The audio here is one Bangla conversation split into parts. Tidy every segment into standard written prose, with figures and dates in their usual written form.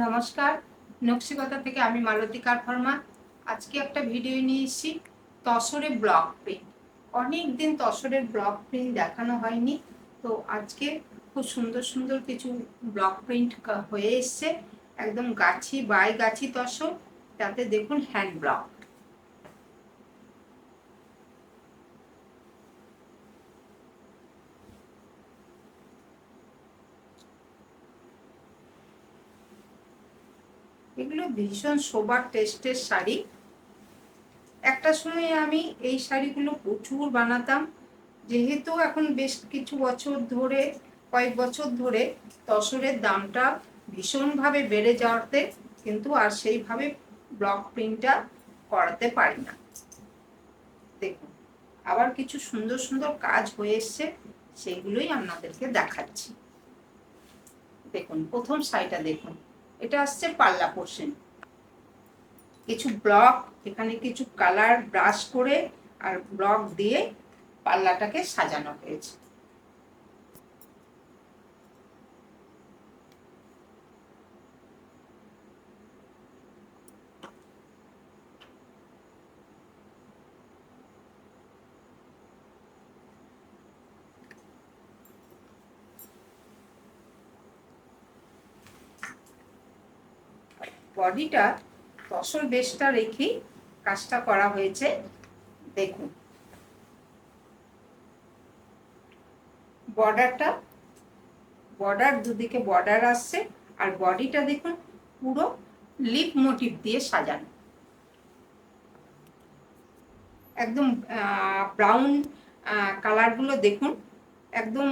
নমস্কার, নকশিকতা থেকে আমি মালতিকার ফরমা। আজকে একটা ভিডিও নিয়ে এসেছি তসরে ব্লক প্রিন্ট। অনেক দিন তসরের ব্লক প্রিন্ট দেখানো হয়নি, তো আজকে খুব সুন্দর সুন্দর কিছু ব্লক প্রিন্ট হয়ে এসছে। একদম গাছি বাই গাছি তসর, তাতে দেখুন হ্যান্ড ব্লক। এগুলো ভীষণ সোবার টেস্টের শাড়ি। একটা সময় আমি এই শাড়িগুলো প্রচুর বানাতাম, যেহেতু এখন বেশ কিছু বছর ধরে, কয়েক বছর ধরে তসরের দামটা ভীষণভাবে বেড়ে যাওয়াতে কিন্তু আর সেইভাবে ব্লক প্রিন্টটা করাতে পারি না। দেখুন, আবার কিছু সুন্দর সুন্দর কাজ হয়ে এসছে, সেগুলোই আপনাদেরকে দেখাচ্ছি। দেখুন, প্রথম শাড়িটা দেখুন, এটা আসছে পাল্লা পোর্শন। কিছু ব্লক, এখানে কিছু কালার ব্রাশ করে আর ব্লক দিয়ে পাল্লাটাকে সাজানো হয়েছে। বডিটা তসর বেশটা রেখেই কাজটা করা হয়েছে। দেখুন, বর্ডারটা, বর্ডার দুদিকে বর্ডার আসছে, আর বডিটা দেখুন পুরো লিপ মোটিভ দিয়ে সাজানো। একদম ব্রাউন কালারগুলো দেখুন, একদম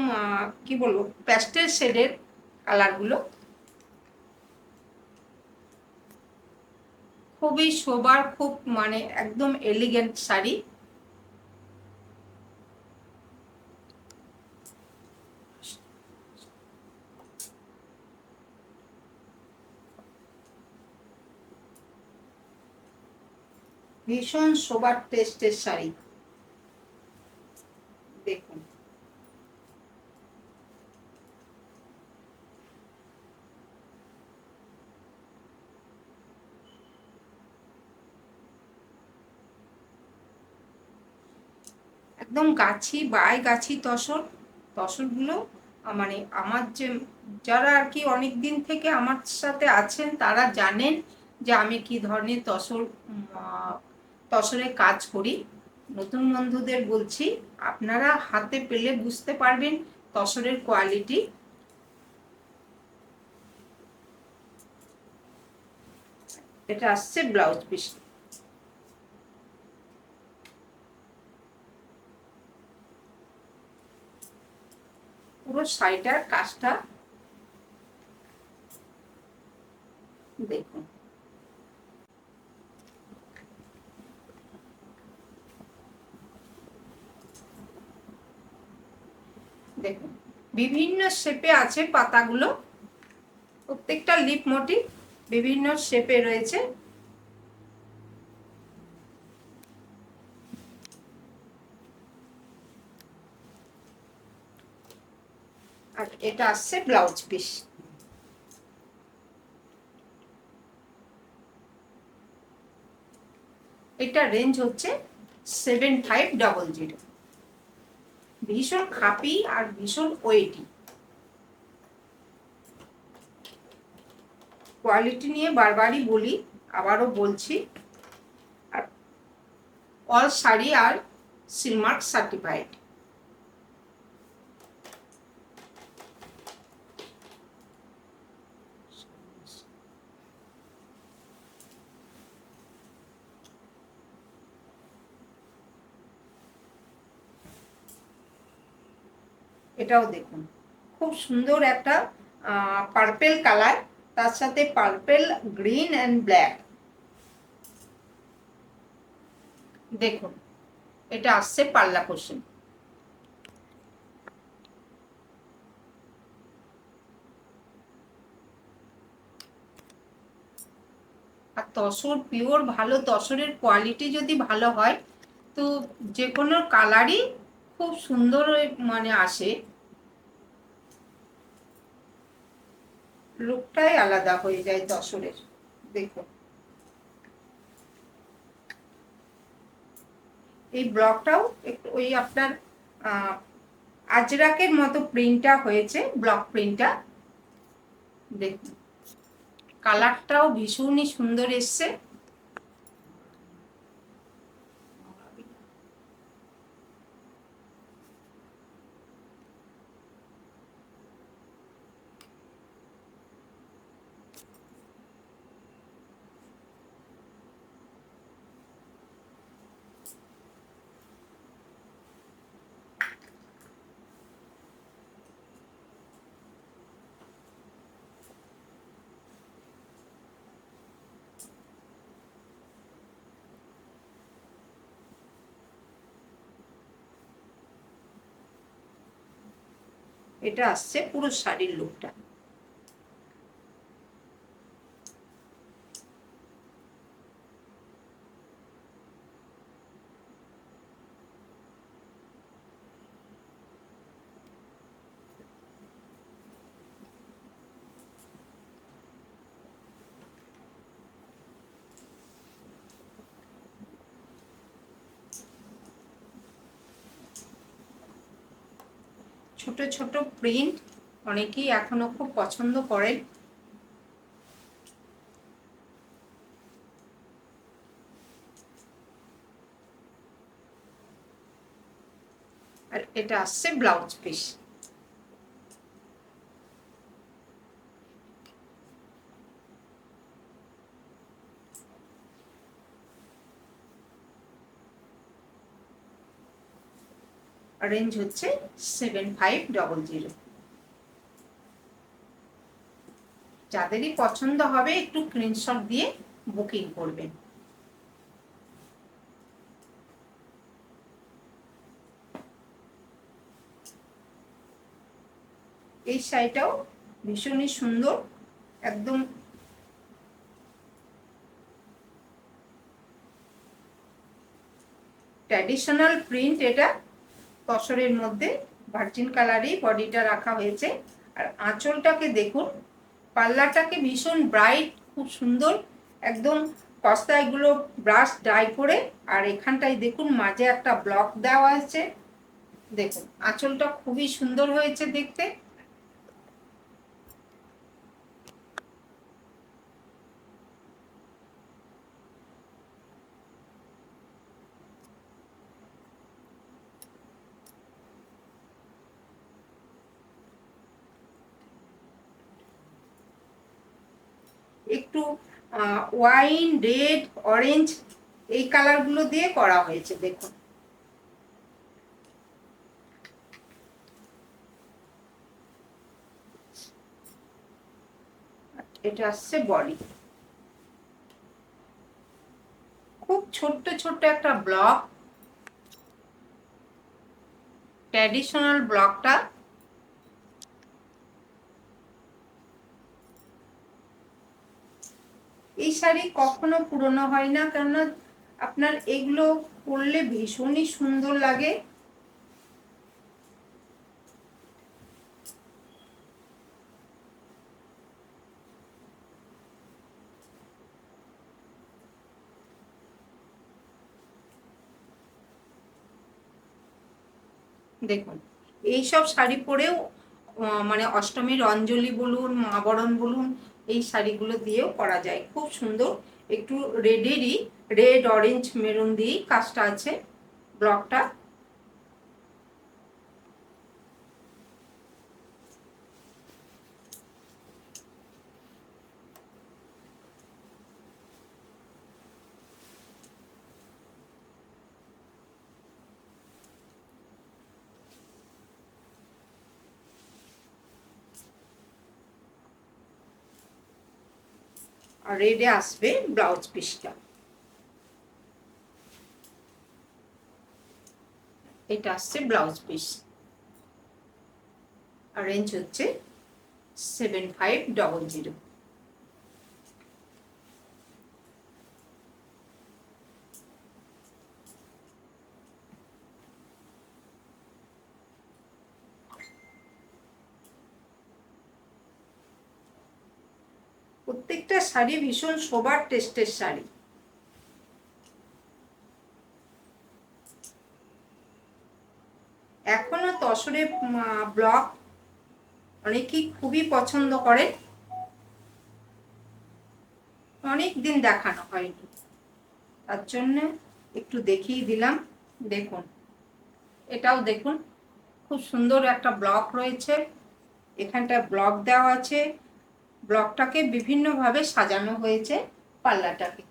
কি বলবো, প্যাস্টেল শেডের কালারগুলো। খুবই সোবার, খুব মানে একদম এলিগেন্ট শাড়ি। ভীষণ সোবার টেস্টের শাড়ি। দেখুন, একদম গাছি বাই গাছি তসর। তসরগুলো মানে আমার যে, যারা আর কি অনেক দিন থেকে আমার সাথে আছেন তারা জানেন যে আমি কি ধরনের তসরে কাজ করি। নতুন বন্ধুদের বলছি, আপনারা হাতে পেলে বুঝতে পারবেন তসরের কোয়ালিটি। এটা আসছে ব্লাউজ পিস। পুরো শাড়িটার কাজটা দেখুন। দেখুন, বিভিন্ন শেপে আছে পাতাগুলো, প্রত্যেকটা লিপ মোটিভ বিভিন্ন শেপে রয়েছে। আর এটা আসছে ব্লাউজ পিস। এটা রেঞ্জ হচ্ছে 7500। ভীষণ খাপি আর ভীষণ ওয়েটি। কোয়ালিটি নিয়ে বারবারই বলি, আবারও বলছি। আর অল শাড়ি আর সিলমার্ক সার্টিফাইড। এটাও দেখুন, খুব সুন্দর একটা পার্পেল কালার, তার সাথে পার্পেল, গ্রিন অ্যান্ড ব্ল্যাক। দেখুন, এটা আসছে পাল্লা পোর্শন। আর তসর পিওর ভালো, তসরের কোয়ালিটি যদি ভালো হয় তো যে কোনো কালারই খুব সুন্দর মানে আসে। লুকটাই আলাদা হয়ে যায় তসরের। দেখুন এই ব্লকটাও একটু ওই আপনার আজরাকের মতো প্রিন্টটা হয়েছে, ব্লক প্রিন্টটা। দেখুন কালারটাও ভীষণই সুন্দর এসছে। এটা আসছে পুরো শাড়ির লুকটা। ছোট ছোট প্রিন্ট অনেকেই এখনো খুব পছন্দ করেন। আর এটা আসছে ব্লাউজ পিস। রেঞ্জ হচ্ছে 7500। যাদেরই পছন্দ হবে একটু স্ক্রিনশট দিয়ে বুকিং করবেন। এই শাড়িটাও ভীষণই সুন্দর, একদম ট্র্যাডিশনাল প্রিন্ট। এটা তসরের মধ্যে ভার্জিন কালারই বডিটা রাখা হয়েছে। আর আঁচলটাকে দেখুন, পাল্লাটাকে ভীষণ ব্রাইট, খুব সুন্দর, একদম কস্তা এগুলো ব্রাশ ডাই করে। আর এখানটায় দেখুন মাঝে একটা ব্লক দেওয়া আছে। দেখুন আঁচলটা খুবই সুন্দর হয়েছে দেখতে। একটু ওয়াইন, রেড, অরেঞ্জ এই কালারগুলো দিয়ে করা হয়েছে দেখুন। এটা আসছে বডি, খুব ছোট্ট ছোট্ট একটা ব্লক, ট্র্যাডিশনাল ব্লকটা। এই শাড়ি কখনো পুরনো হয় না, কেননা আপনার এগুলো পরলে ভীষণই সুন্দর লাগে। দেখুন এইসব শাড়ি পরেও মানে অষ্টমীর অঞ্জলি বলুন, মা বরণ বলুন, এই শাড়িগুলো দিয়েও করা যায় খুব সুন্দর। একটু রেডেরই, রেড, অরেঞ্জ, মেরুন দিয়েই কাজটা আছে ব্লকটা। আর রেডে আসবে ব্লাউজ পিসটা। এটা আসছে ব্লাউজ পিস। আর রেঞ্জ হচ্ছে 7500। প্রত্যেকটা শাড়ি ভীষণ সোবার টেস্টের শাড়ি। এখনো তসরের ব্লক অনেকেই খুবই পছন্দ করে, অনেক দিন দেখানো হয়নি, তার জন্য একটু দেখিয়ে দিলাম। দেখুন, এটাও দেখুন, খুব সুন্দর একটা ব্লক রয়েছে, এখানটা ব্লক দেওয়া আছে, ব্লকটাকে বিভিন্নভাবে সাজানো হয়েছে পাল্লাটাকে।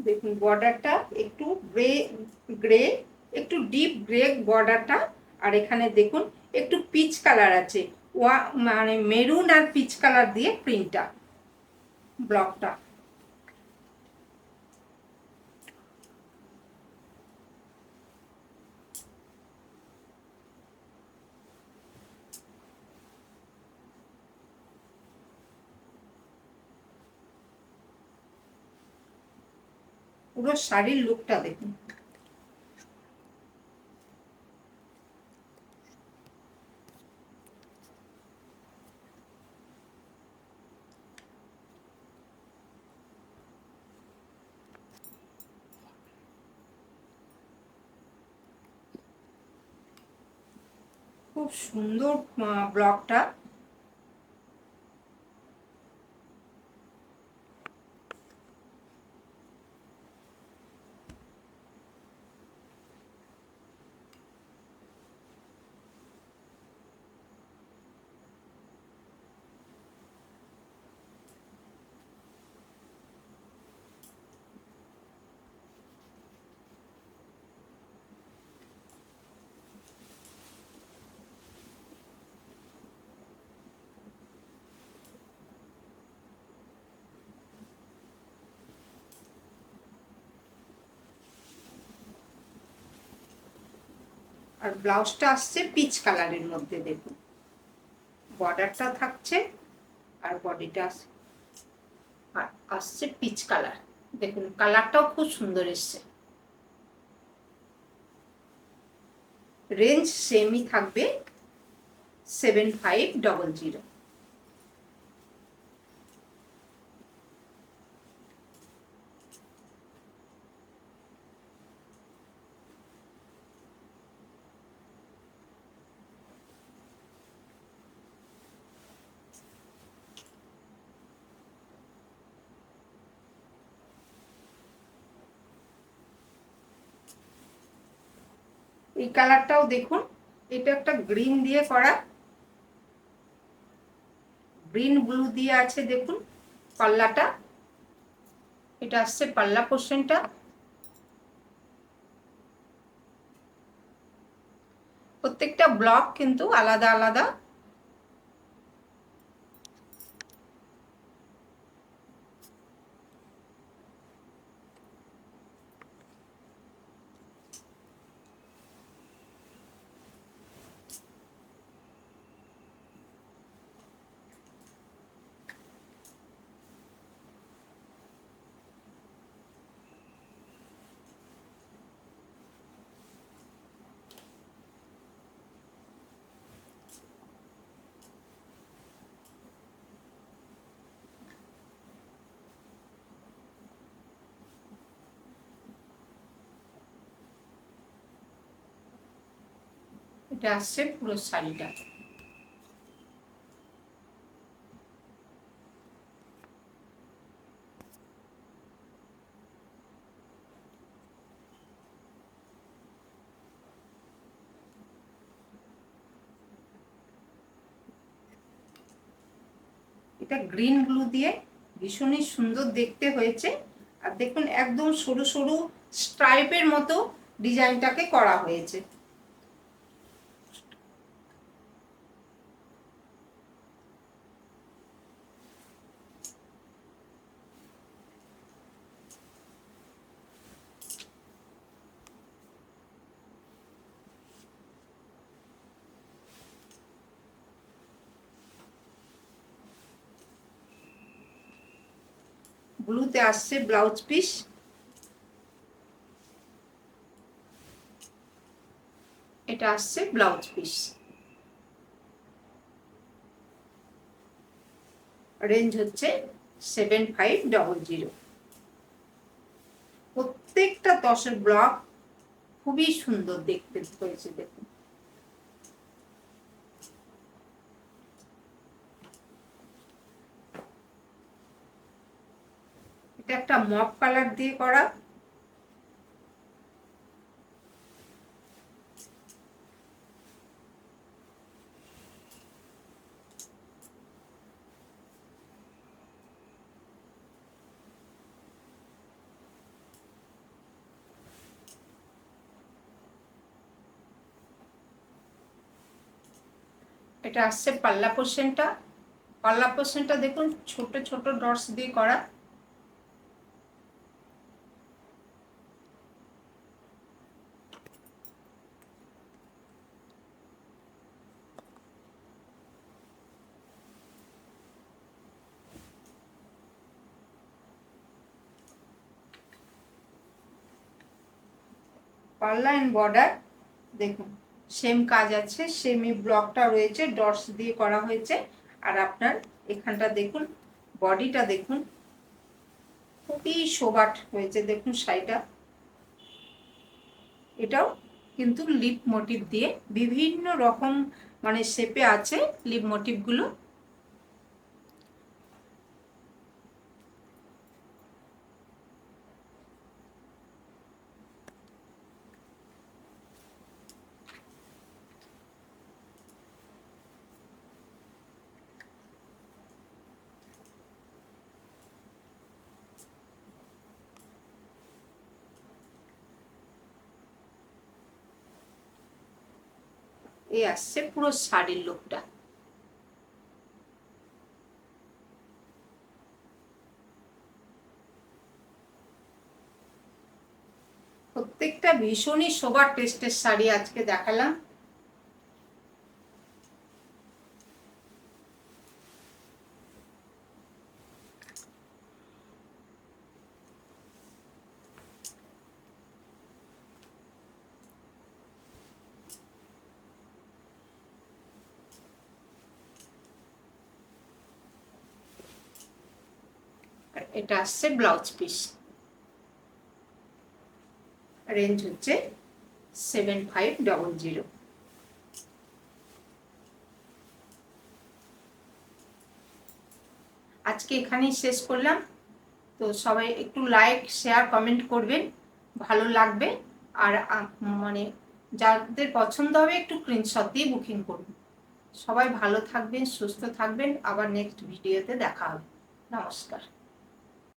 দেখুন বর্ডারটা একটু গ্রে, একটু ডিপ গ্রে বর্ডারটা, আর এখানে দেখুন একটু পিচ কালার আছে, মানে মেরুন আর পিচ কালার দিয়ে প্রিন্টটা, ব্লকটা। পুরো শাড়ির লুকটা দেখুন। খুব সুন্দর ব্লকটা। আর ব্লাউজটা আসছে পিচ কালারের মধ্যে, দেখুন বর্ডারটা থাকছে আর বডিটা আসছে পিচ কালার। দেখুন কালারটাও খুব সুন্দর এসছে। রেঞ্জ সেমই থাকবে 7500। এই কালারটাও দেখুন, এটা একটা গ্রিন দিয়ে করা, গ্রিন ব্লু দিয়ে আছে, দেখুন পাল্লাটা, এটা আসছে পাল্লা পোর্শনটা। প্রত্যেকটা ব্লক কিন্তু আলাদা আলাদা। এটা আসছে পুরো শাড়িটা। এটা গ্রিন ব্লু দিয়ে ভীষণই সুন্দর দেখতে হয়েছে। আর দেখুন একদম সরু সরু স্ট্রাইপের মতো ডিজাইনটাকে করা হয়েছে। ব্লুতে আসছে ব্লাউজ পিস। এটা আসছে ব্লাউজ পিস। রেঞ্জ হচ্ছে 7500। প্রত্যেকটা তসর ব্লক খুবই সুন্দর দেখতে হয়েছে। দেখুন এটা একটা মপ কালার দিয়ে করা। এটা আসছে পাল্লা পোর্শনটা। পাল্লা পোর্শনটা দেখুন ছোট ছোট ডটস দিয়ে করা। পাল্লা এন্ড বর্ডার দেখুন সেম কাজ আছে, সেমই ব্লকটা রয়েছে, ডটস দিয়ে করা হয়েছে। আর আপনার এখানটা দেখুন, বডিটা দেখুন খুবই সোবাট হয়েছে। দেখুন শাড়িটা, এটাও কিন্তু লিপ মোটিভ দিয়ে বিভিন্ন রকম মানে শেপে আছে লিপ মোটিভগুলো। এই আসছে পুরো শাড়ির লুকটা। প্রত্যেকটা ভীষণই সোবার টেস্টের শাড়ি আজকে দেখালাম। এটা আসছে ব্লাউজ পিস। রেঞ্জ হচ্ছে 7500। আজকে এখানেই শেষ করলাম। তো সবাই একটু লাইক শেয়ার কমেন্ট করবেন, ভালো লাগবে। আর মানে যাদের পছন্দ হবে একটু স্ক্রিনশট দিয়ে বুকিং করুন। সবাই ভালো থাকবেন, সুস্থ থাকবেন। আবার নেক্সট ভিডিওতে দেখা হবে। নমস্কার।